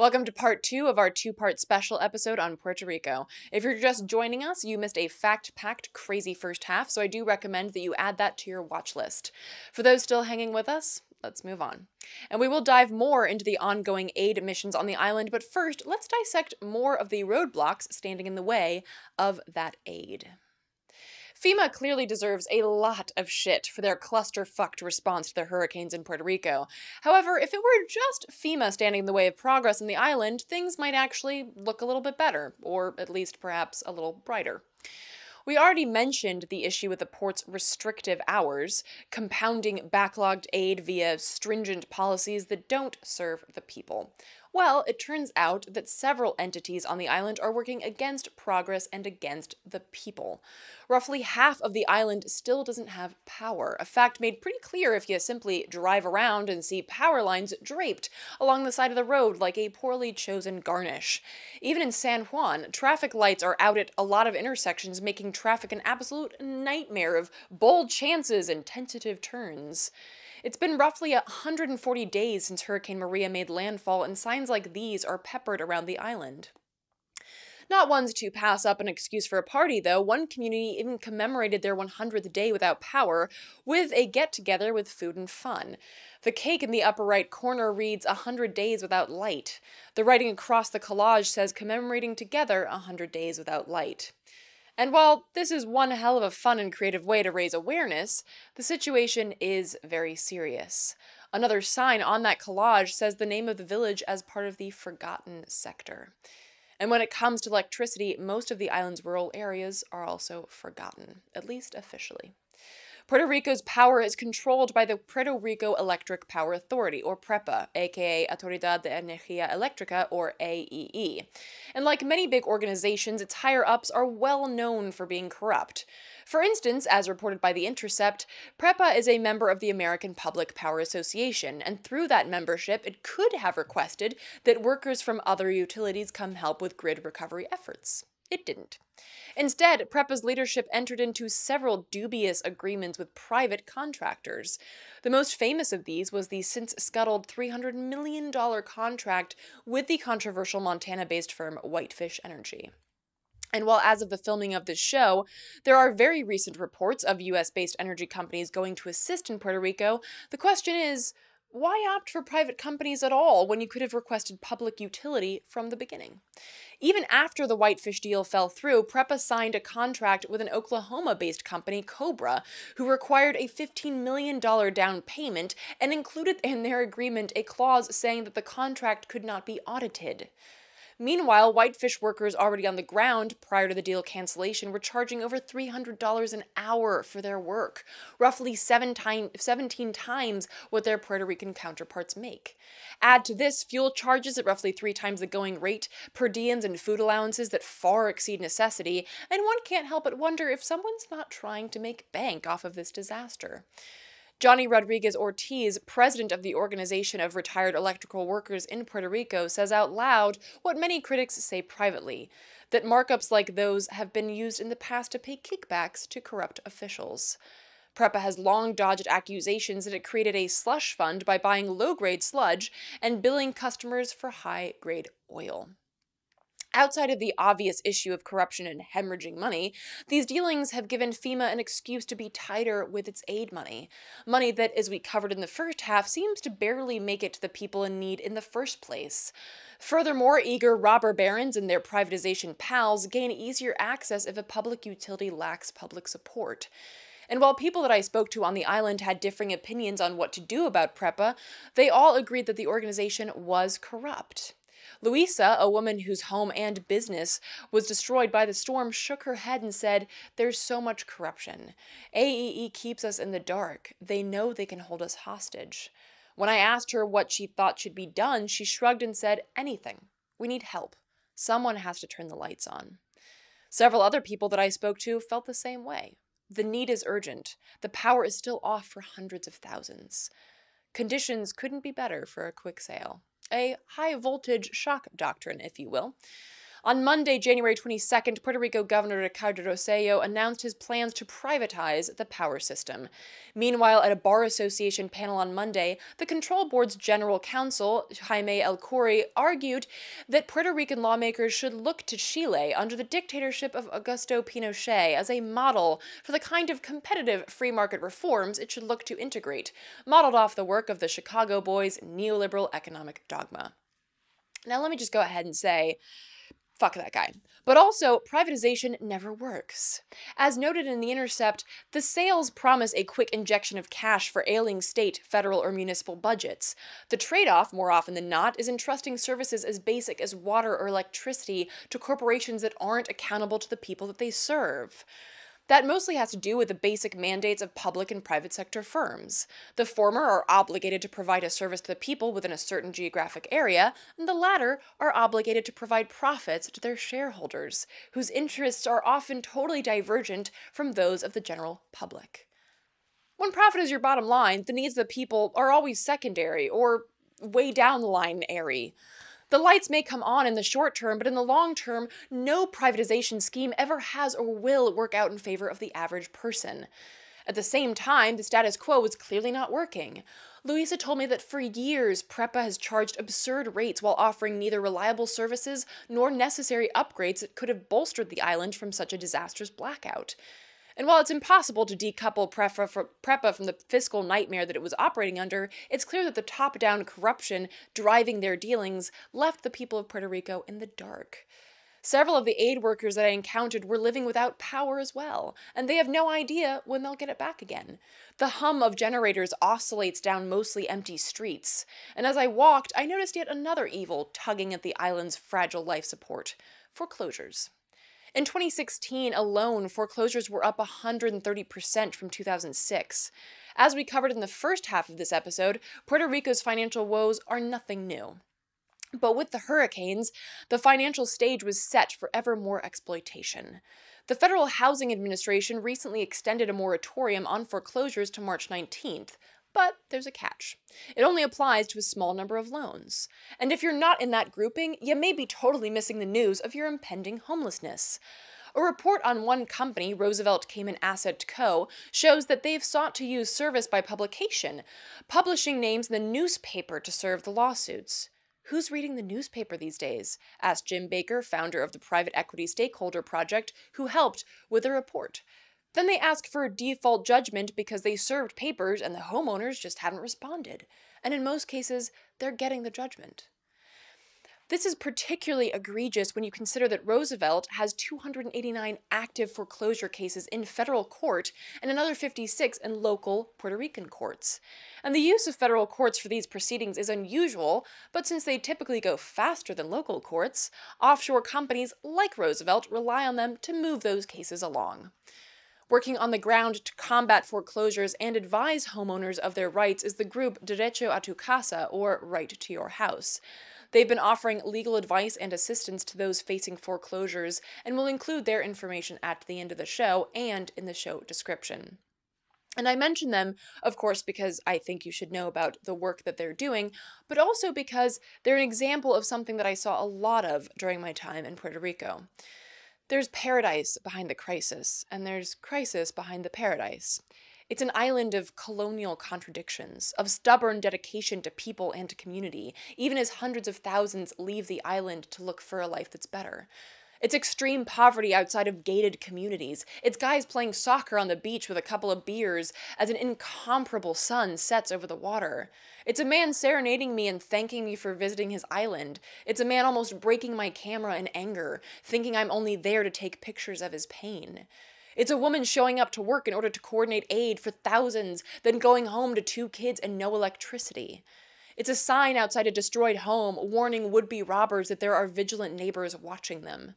Welcome to part 2 of our 2-part special episode on Puerto Rico. If you're just joining us, you missed a fact-packed, crazy first half, so I do recommend that you add that to your watch list. For those still hanging with us, let's move on. And we will dive more into the ongoing aid missions on the island, but first, let's dissect more of the roadblocks standing in the way of that aid. FEMA clearly deserves a lot of shit for their cluster-fucked response to the hurricanes in Puerto Rico. However, if it were just FEMA standing in the way of progress on the island, things might actually look a little bit better, or at least perhaps a little brighter. We already mentioned the issue with the port's restrictive hours, compounding backlogged aid via stringent policies that don't serve the people. Well, it turns out that several entities on the island are working against progress and against the people. Roughly half of the island still doesn't have power, a fact made pretty clear if you simply drive around and see power lines draped along the side of the road like a poorly chosen garnish. Even in San Juan, traffic lights are out at a lot of intersections, making traffic an absolute nightmare of bold chances and tentative turns. It's been roughly 140 days since Hurricane Maria made landfall, and signs like these are peppered around the island. Not ones to pass up an excuse for a party, though. One community even commemorated their 100th day without power with a get-together with food and fun. The cake in the upper right corner reads 100 days without light. The writing across the collage says commemorating together 100 days without light. And while this is one hell of a fun and creative way to raise awareness, the situation is very serious. Another sign on that collage says the name of the village as part of the forgotten sector. And when it comes to electricity, most of the island's rural areas are also forgotten, at least officially. Puerto Rico's power is controlled by the Puerto Rico Electric Power Authority, or PREPA, aka Autoridad de Energía Eléctrica, or AEE. And like many big organizations, its higher-ups are well known for being corrupt. For instance, as reported by The Intercept, PREPA is a member of the American Public Power Association, and through that membership, it could have requested that workers from other utilities come help with grid recovery efforts. It didn't. Instead, PREPA's leadership entered into several dubious agreements with private contractors. The most famous of these was the since-scuttled $300 million contract with the controversial Montana-based firm Whitefish Energy. And while as of the filming of this show, there are very recent reports of US-based energy companies going to assist in Puerto Rico, the question is, why opt for private companies at all when you could have requested public utility from the beginning? Even after the Whitefish deal fell through, PREPA signed a contract with an Oklahoma-based company, Cobra, who required a $15 million down payment and included in their agreement a clause saying that the contract could not be audited. Meanwhile, Whitefish workers already on the ground prior to the deal cancellation were charging over $300 an hour for their work, roughly 17 times what their Puerto Rican counterparts make. Add to this fuel charges at roughly 3 times the going rate, per diems and food allowances that far exceed necessity, and one can't help but wonder if someone's not trying to make bank off of this disaster. Johnny Rodriguez Ortiz, president of the Organization of Retired Electrical Workers in Puerto Rico, says out loud what many critics say privately, that markups like those have been used in the past to pay kickbacks to corrupt officials. PREPA has long dodged accusations that it created a slush fund by buying low-grade sludge and billing customers for high-grade oil. Outside of the obvious issue of corruption and hemorrhaging money, these dealings have given FEMA an excuse to be tighter with its aid money. Money that, as we covered in the first half, seems to barely make it to the people in need in the first place. Furthermore, eager robber barons and their privatization pals gain easier access if a public utility lacks public support. And while people that I spoke to on the island had differing opinions on what to do about PREPA, they all agreed that the organization was corrupt. Luisa, a woman whose home and business was destroyed by the storm, shook her head and said, "There's so much corruption. AEE keeps us in the dark. They know they can hold us hostage." When I asked her what she thought should be done, she shrugged and said, "Anything. We need help. Someone has to turn the lights on." Several other people that I spoke to felt the same way. The need is urgent. The power is still off for hundreds of thousands. Conditions couldn't be better for a quick sale. A high-voltage shock doctrine, if you will. On Monday, January 22nd, Puerto Rico Governor Ricardo Rosselló announced his plans to privatize the power system. Meanwhile, at a bar association panel on Monday, the Control Board's general counsel, Jaime El Khoury, argued that Puerto Rican lawmakers should look to Chile under the dictatorship of Augusto Pinochet as a model for the kind of competitive free market reforms it should look to integrate, modeled off the work of the Chicago Boys' neoliberal economic dogma. Now, let me just go ahead and say, fuck that guy. But also, privatization never works. As noted in The Intercept, the sales promise a quick injection of cash for ailing state, federal, or municipal budgets. The trade-off, more often than not, is entrusting services as basic as water or electricity to corporations that aren't accountable to the people that they serve. That mostly has to do with the basic mandates of public and private sector firms. The former are obligated to provide a service to the people within a certain geographic area, and the latter are obligated to provide profits to their shareholders, whose interests are often totally divergent from those of the general public. When profit is your bottom line, the needs of the people are always secondary, or way down the line airy. The lights may come on in the short term, but in the long term, no privatization scheme ever has or will work out in favor of the average person. At the same time, the status quo is clearly not working. Luisa told me that for years, PREPA has charged absurd rates while offering neither reliable services nor necessary upgrades that could have bolstered the island from such a disastrous blackout. And while it's impossible to decouple PREPA from the fiscal nightmare that it was operating under, it's clear that the top-down corruption driving their dealings left the people of Puerto Rico in the dark. Several of the aid workers that I encountered were living without power as well, and they have no idea when they'll get it back again. The hum of generators oscillates down mostly empty streets, and as I walked, I noticed yet another evil tugging at the island's fragile life support: foreclosures. In 2016 alone, foreclosures were up 130% from 2006. As we covered in the first half of this episode, Puerto Rico's financial woes are nothing new. But with the hurricanes, the financial stage was set for ever more exploitation. The Federal Housing Administration recently extended a moratorium on foreclosures to March 19th. But there's a catch. It only applies to a small number of loans. And if you're not in that grouping, you may be totally missing the news of your impending homelessness. A report on one company, Roosevelt Cayman Asset Co., shows that they've sought to use service by publication, publishing names in the newspaper to serve the lawsuits. Who's reading the newspaper these days? Asked Jim Baker, founder of the private equity stakeholder project, who helped with the report. Then they ask for a default judgment because they served papers and the homeowners just haven't responded. And in most cases, they're getting the judgment. This is particularly egregious when you consider that Roosevelt has 289 active foreclosure cases in federal court and another 56 in local Puerto Rican courts. And the use of federal courts for these proceedings is unusual, but since they typically go faster than local courts, offshore companies like Roosevelt rely on them to move those cases along. Working on the ground to combat foreclosures and advise homeowners of their rights is the group Derecho a tu Casa, or Right to Your House. They've been offering legal advice and assistance to those facing foreclosures, and will include their information at the end of the show and in the show description. And I mention them, of course, because I think you should know about the work that they're doing, but also because they're an example of something that I saw a lot of during my time in Puerto Rico. There's paradise behind the crisis, and there's crisis behind the paradise. It's an island of colonial contradictions, of stubborn dedication to people and to community, even as hundreds of thousands leave the island to look for a life that's better. It's extreme poverty outside of gated communities. It's guys playing soccer on the beach with a couple of beers as an incomparable sun sets over the water. It's a man serenading me and thanking me for visiting his island. It's a man almost breaking my camera in anger, thinking I'm only there to take pictures of his pain. It's a woman showing up to work in order to coordinate aid for thousands, then going home to 2 kids and no electricity. It's a sign outside a destroyed home warning would-be robbers that there are vigilant neighbors watching them.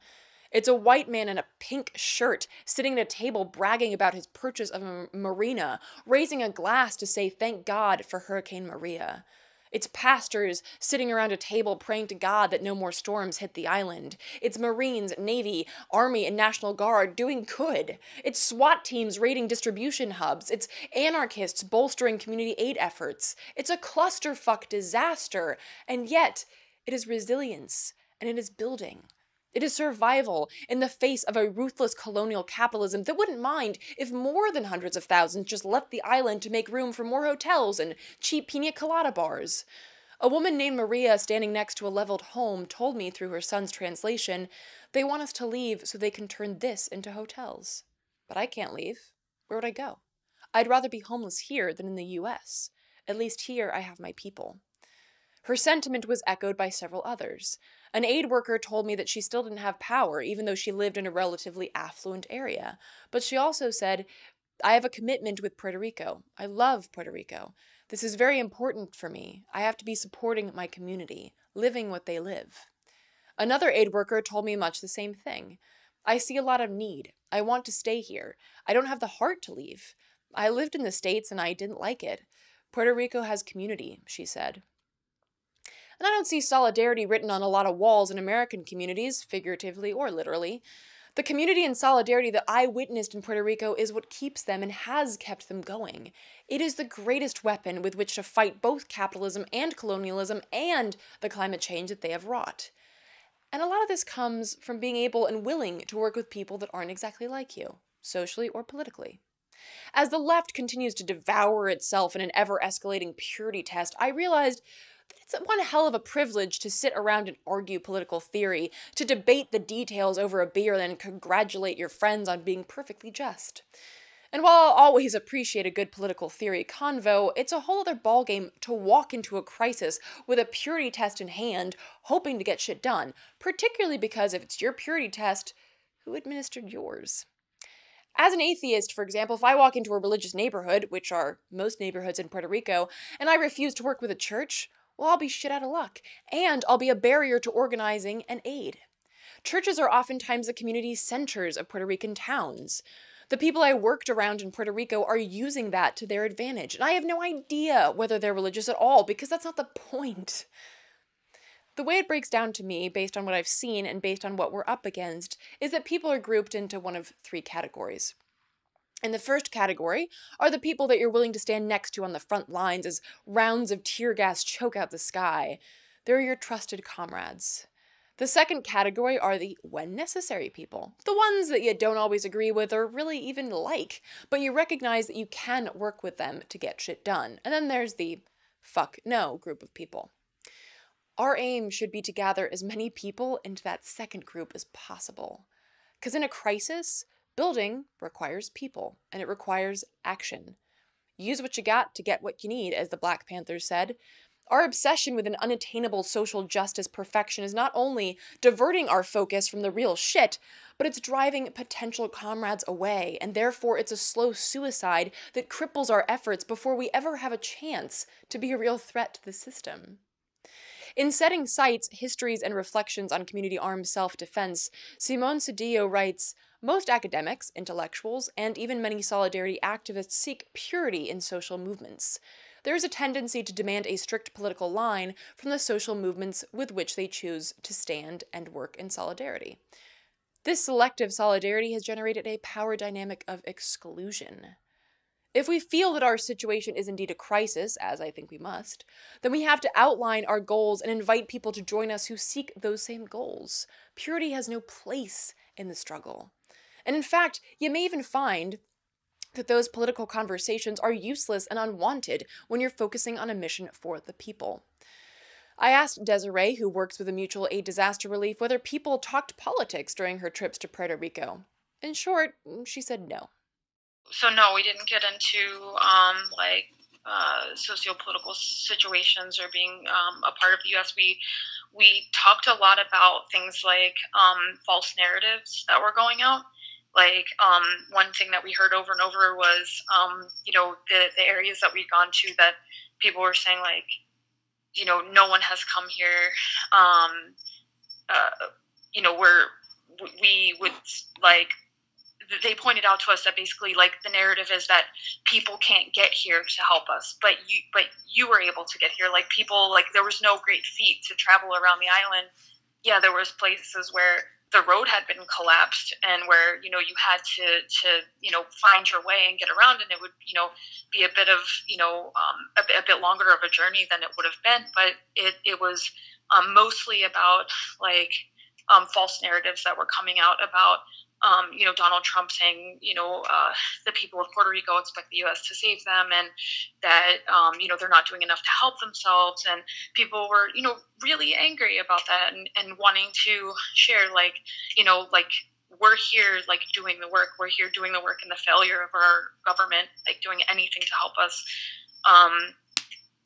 It's a white man in a pink shirt sitting at a table bragging about his purchase of a marina, raising a glass to say thank God for Hurricane Maria. It's pastors sitting around a table praying to God that no more storms hit the island. It's Marines, Navy, Army, and National Guard doing good. It's SWAT teams raiding distribution hubs. It's anarchists bolstering community aid efforts. It's a clusterfuck disaster, and yet it is resilience, and it is building. It is survival in the face of a ruthless colonial capitalism that wouldn't mind if more than hundreds of thousands just left the island to make room for more hotels and cheap pina colada bars. A woman named Maria, standing next to a leveled home, told me through her son's translation, they want us to leave so they can turn this into hotels. But I can't leave. Where would I go? I'd rather be homeless here than in the US. At least here I have my people. Her sentiment was echoed by several others. An aid worker told me that she still didn't have power, even though she lived in a relatively affluent area. But she also said, I have a commitment with Puerto Rico. I love Puerto Rico. This is very important for me. I have to be supporting my community, living what they live. Another aid worker told me much the same thing. I see a lot of need. I want to stay here. I don't have the heart to leave. I lived in the States and I didn't like it. Puerto Rico has community, she said. And I don't see solidarity written on a lot of walls in American communities, figuratively or literally. The community and solidarity that I witnessed in Puerto Rico is what keeps them and has kept them going. It is the greatest weapon with which to fight both capitalism and colonialism and the climate change that they have wrought. And a lot of this comes from being able and willing to work with people that aren't exactly like you, socially or politically. As the left continues to devour itself in an ever-escalating purity test, I realized that it's one hell of a privilege to sit around and argue political theory, to debate the details over a beer and then congratulate your friends on being perfectly just. And while I'll always appreciate a good political theory convo, it's a whole other ballgame to walk into a crisis with a purity test in hand, hoping to get shit done, particularly because if it's your purity test, who administered yours? As an atheist, for example, if I walk into a religious neighborhood, which are most neighborhoods in Puerto Rico, and I refuse to work with a church, well, I'll be shit out of luck, and I'll be a barrier to organizing and aid. Churches are oftentimes the community centers of Puerto Rican towns. The people I worked around in Puerto Rico are using that to their advantage, and I have no idea whether they're religious at all, because that's not the point. The way it breaks down to me, based on what I've seen and based on what we're up against, is that people are grouped into one of three categories. In the first category are the people that you're willing to stand next to on the front lines as rounds of tear gas choke out the sky. They're your trusted comrades. The second category are the when necessary people, the ones that you don't always agree with or really even like, but you recognize that you can work with them to get shit done. And then there's the fuck no group of people. Our aim should be to gather as many people into that second group as possible. Because in a crisis, building requires people, and it requires action. Use what you got to get what you need, as the Black Panthers said. Our obsession with an unattainable social justice perfection is not only diverting our focus from the real shit, but it's driving potential comrades away, and therefore it's a slow suicide that cripples our efforts before we ever have a chance to be a real threat to the system. In Setting Sights, Histories and Reflections on Community Armed Self-Defense, Simone Cedillo writes, most academics, intellectuals, and even many solidarity activists seek purity in social movements. There is a tendency to demand a strict political line from the social movements with which they choose to stand and work in solidarity. This selective solidarity has generated a power dynamic of exclusion. If we feel that our situation is indeed a crisis, as I think we must, then we have to outline our goals and invite people to join us who seek those same goals. Purity has no place in the struggle. And in fact, you may even find that those political conversations are useless and unwanted when you're focusing on a mission for the people. I asked Desiree, who works with a mutual aid disaster relief, whether people talked politics during her trips to Puerto Rico. In short, she said no. So no, we didn't get into socio-political situations or being a part of the U.S. We talked a lot about things like false narratives that were going out. One thing that we heard over and over was, the areas that we'd gone to that people were saying no one has come here. We would they pointed out to us that basically the narrative is that people can't get here to help us, but you were able to get here. There was no great feat to travel around the island. Yeah, there was places where the road had been collapsed and where, you had to find your way and get around, and it would, be a bit of, a bit longer of a journey than it would have been. But it was mostly about false narratives that were coming out about, Donald Trump saying, the people of Puerto Rico expect the U.S. to save them, and that, they're not doing enough to help themselves. And people were, really angry about that and wanting to share, we're here, doing the work. We're here doing the work, and the failure of our government, doing anything to help us.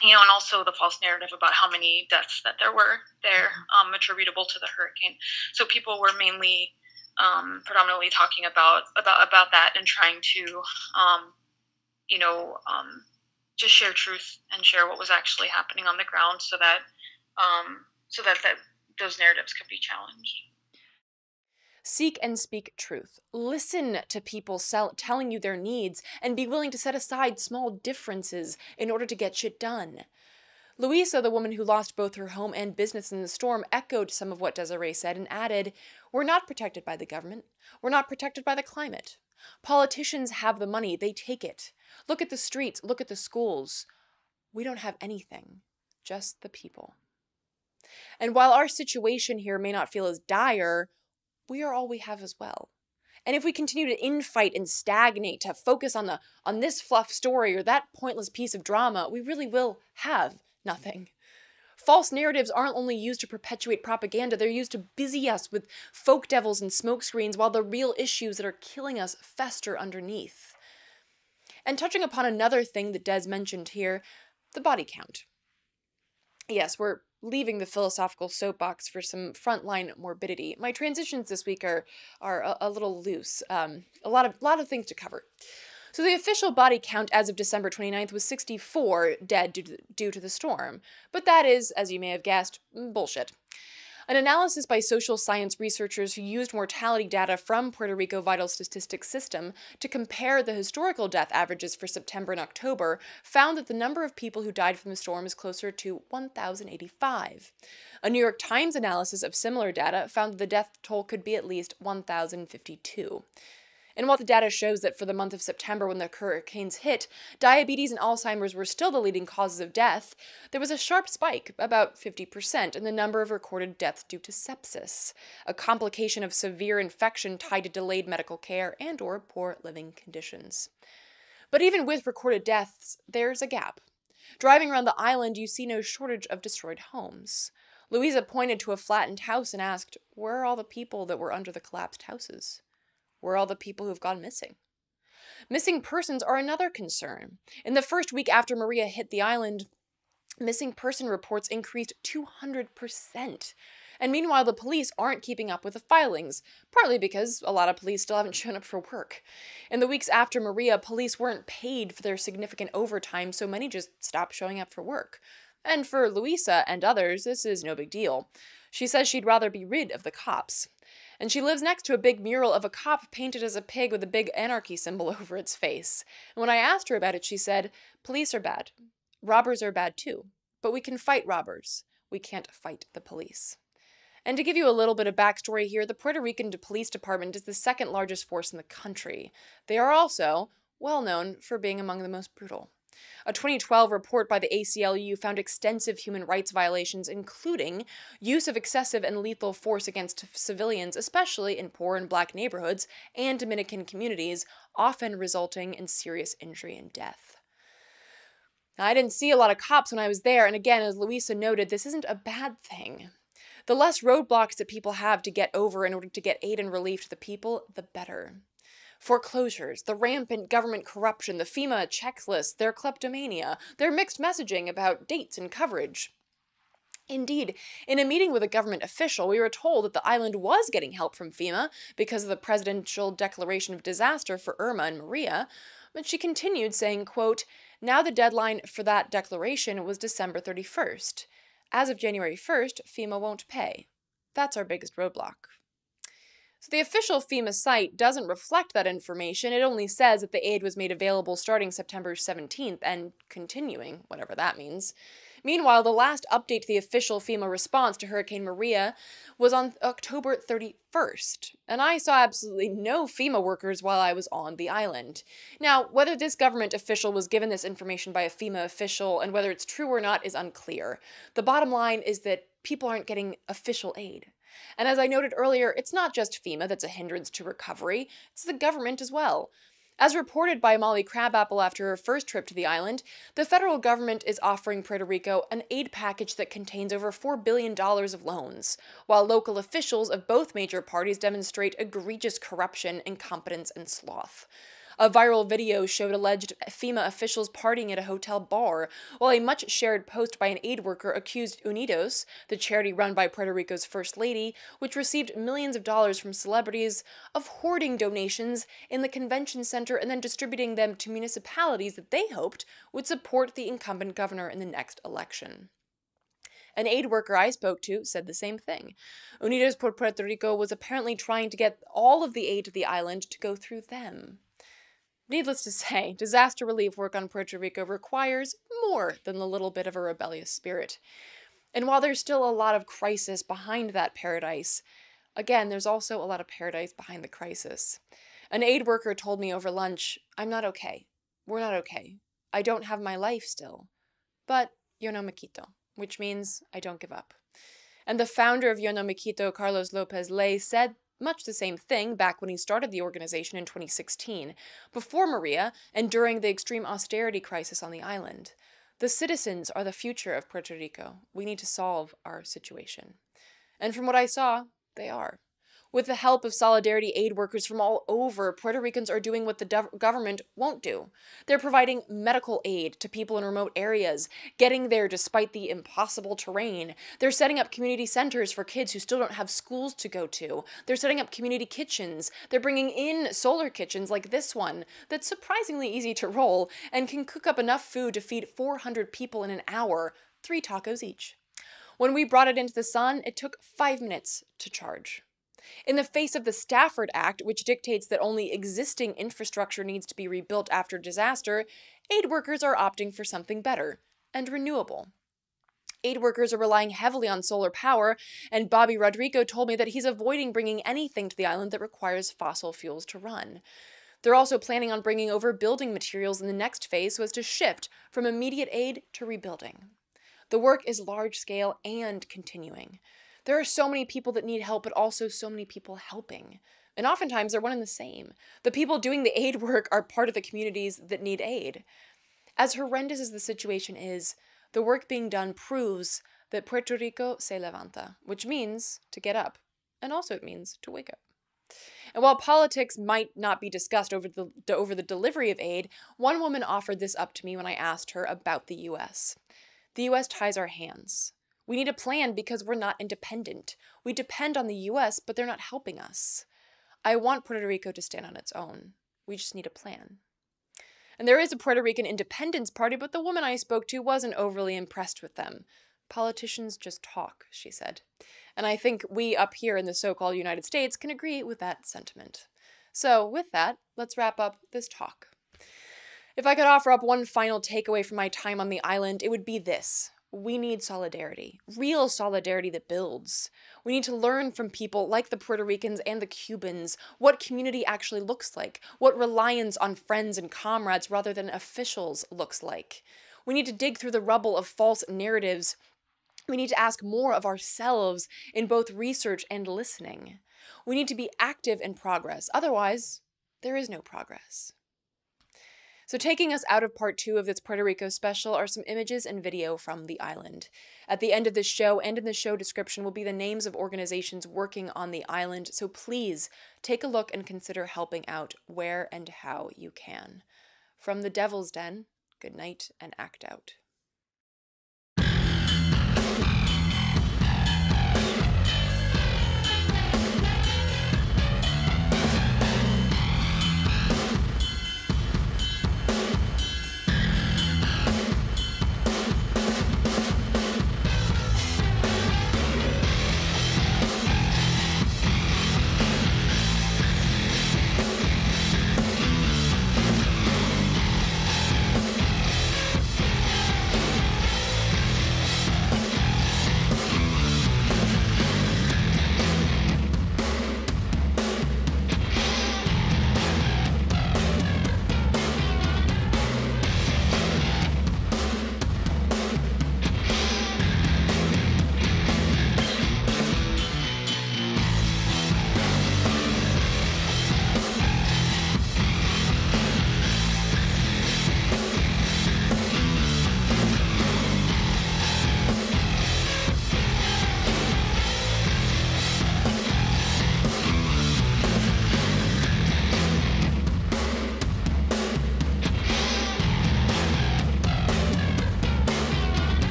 And also the false narrative about how many deaths that there were there, attributable to the hurricane. So people were mainly, predominantly talking about that and trying to, just share truth and share what was actually happening on the ground, so that those narratives could be challenged. Seek and speak truth. Listen to people telling you their needs, and be willing to set aside small differences in order to get shit done. Louisa, the woman who lost both her home and business in the storm, echoed some of what Desiree said and added, "We're not protected by the government. We're not protected by the climate. Politicians have the money. They take it. Look at the streets. Look at the schools. We don't have anything. Just the people." And while our situation here may not feel as dire, we are all we have as well. And if we continue to infight and stagnate, to focus on this fluff story or that pointless piece of drama, we really will have nothing. False narratives aren't only used to perpetuate propaganda, they're used to busy us with folk devils and smokescreens, while the real issues that are killing us fester underneath. And touching upon another thing that Des mentioned here, the body count. Yes, we're leaving the philosophical soapbox for some frontline morbidity. My transitions this week are a little loose. A lot of things to cover. So the official body count as of December 29th was 64 dead due to the storm. But that is, as you may have guessed, bullshit. An analysis by social science researchers who used mortality data from Puerto Rico Vital Statistics System to compare the historical death averages for September and October found that the number of people who died from the storm is closer to 1,085. A New York Times analysis of similar data found that the death toll could be at least 1,052. And while the data shows that for the month of September, when the hurricanes hit, diabetes and Alzheimer's were still the leading causes of death, there was a sharp spike, about 50%, in the number of recorded deaths due to sepsis, a complication of severe infection tied to delayed medical care and/or poor living conditions. But even with recorded deaths, there's a gap. Driving around the island, you see no shortage of destroyed homes. Louisa pointed to a flattened house and asked, "Where are all the people that were under the collapsed houses? Where are all the people who've gone missing?" Missing persons are another concern. In the first week after Maria hit the island, missing person reports increased 200%. And meanwhile, the police aren't keeping up with the filings, partly because a lot of police still haven't shown up for work. In the weeks after Maria, police weren't paid for their significant overtime, so many just stopped showing up for work. And for Louisa and others, this is no big deal. She says she'd rather be rid of the cops. And she lives next to a big mural of a cop painted as a pig with a big anarchy symbol over its face. And when I asked her about it, she said, "Police are bad. Robbers are bad too. But we can fight robbers. We can't fight the police." And to give you a little bit of backstory here, the Puerto Rican Police Department is the second largest force in the country. They are also well known for being among the most brutal. A 2012 report by the ACLU found extensive human rights violations, including use of excessive and lethal force against civilians, especially in poor and black neighborhoods and Dominican communities, often resulting in serious injury and death. Now, I didn't see a lot of cops when I was there, and again, as Louisa noted, this isn't a bad thing. The less roadblocks that people have to get over in order to get aid and relief to the people, the better. Foreclosures, the rampant government corruption, the FEMA checklists, their kleptomania, their mixed messaging about dates and coverage. Indeed, in a meeting with a government official, we were told that the island was getting help from FEMA because of the presidential declaration of disaster for Irma and Maria, but she continued saying, quote, "Now the deadline for that declaration was December 31st. As of January 1st, FEMA won't pay. That's our biggest roadblock." So the official FEMA site doesn't reflect that information. It only says that the aid was made available starting September 17th and continuing, whatever that means. Meanwhile, the last update to the official FEMA response to Hurricane Maria was on October 31st, and I saw absolutely no FEMA workers while I was on the island. Now, whether this government official was given this information by a FEMA official and whether it's true or not is unclear. The bottom line is that people aren't getting official aid. And as I noted earlier, it's not just FEMA that's a hindrance to recovery, it's the government as well. As reported by Molly Crabapple after her first trip to the island, the federal government is offering Puerto Rico an aid package that contains over $4 billion of loans, while local officials of both major parties demonstrate egregious corruption, incompetence, and sloth. A viral video showed alleged FEMA officials partying at a hotel bar, while a much-shared post by an aid worker accused Unidos, the charity run by Puerto Rico's First Lady, which received millions of dollars from celebrities, of hoarding donations in the convention center and then distributing them to municipalities that they hoped would support the incumbent governor in the next election. An aid worker I spoke to said the same thing. Unidos por Puerto Rico was apparently trying to get all of the aid to the island to go through them. Needless to say, disaster relief work on Puerto Rico requires more than a little bit of a rebellious spirit. And while there's still a lot of crisis behind that paradise, again, there's also a lot of paradise behind the crisis. An aid worker told me over lunch, "I'm not okay. We're not okay. I don't have my life still. But yo no me quito," which means I don't give up. And the founder of Yo no me quito, Carlos Lopez Ley, said much the same thing back when he started the organization in 2016, before Maria and during the extreme austerity crisis on the island. The citizens are the future of Puerto Rico. We need to solve our situation. And from what I saw, they are. With the help of solidarity aid workers from all over, Puerto Ricans are doing what the government won't do. They're providing medical aid to people in remote areas, getting there despite the impossible terrain. They're setting up community centers for kids who still don't have schools to go to. They're setting up community kitchens. They're bringing in solar kitchens like this one that's surprisingly easy to roll and can cook up enough food to feed 400 people in an hour, 3 tacos each. When we brought it into the sun, it took 5 minutes to charge. In the face of the Stafford Act, which dictates that only existing infrastructure needs to be rebuilt after disaster, aid workers are opting for something better and renewable. Aid workers are relying heavily on solar power, and Bobby Rodrigo told me that he's avoiding bringing anything to the island that requires fossil fuels to run. They're also planning on bringing over building materials in the next phase so as to shift from immediate aid to rebuilding. The work is large-scale and continuing. There are so many people that need help, but also so many people helping. And oftentimes they're one and the same. The people doing the aid work are part of the communities that need aid. As horrendous as the situation is, the work being done proves that Puerto Rico se levanta, which means to get up. And also it means to wake up. And while politics might not be discussed over the delivery of aid, one woman offered this up to me when I asked her about the U.S. The U.S. ties our hands. We need a plan because we're not independent. We depend on the U.S., but they're not helping us. I want Puerto Rico to stand on its own. We just need a plan. And there is a Puerto Rican Independence Party, but the woman I spoke to wasn't overly impressed with them. Politicians just talk, she said. And I think we up here in the so-called United States can agree with that sentiment. So with that, let's wrap up this talk. If I could offer up one final takeaway from my time on the island, it would be this. We need solidarity, real solidarity that builds. We need to learn from people like the Puerto Ricans and the Cubans what community actually looks like, what reliance on friends and comrades rather than officials looks like. We need to dig through the rubble of false narratives. We need to ask more of ourselves in both research and listening. We need to be active in progress. Otherwise, there is no progress. So taking us out of part 2 of this Puerto Rico special are some images and video from the island. At the end of this show and in the show description will be the names of organizations working on the island, so please take a look and consider helping out where and how you can. From the Devil's Den, good night and act out.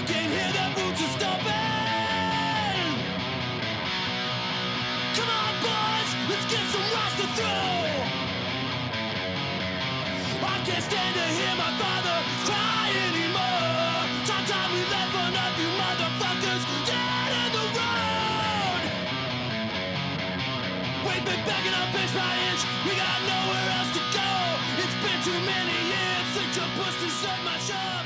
can't hear the roots are stomping. Come on, boys, let's get some rocks to throw. I can't stand to hear my father cry anymore. Time we left one of you motherfuckers dead in the road. We've been backing up inch by inch. We got nowhere else to go. It's been too many years since you pushed inside my show.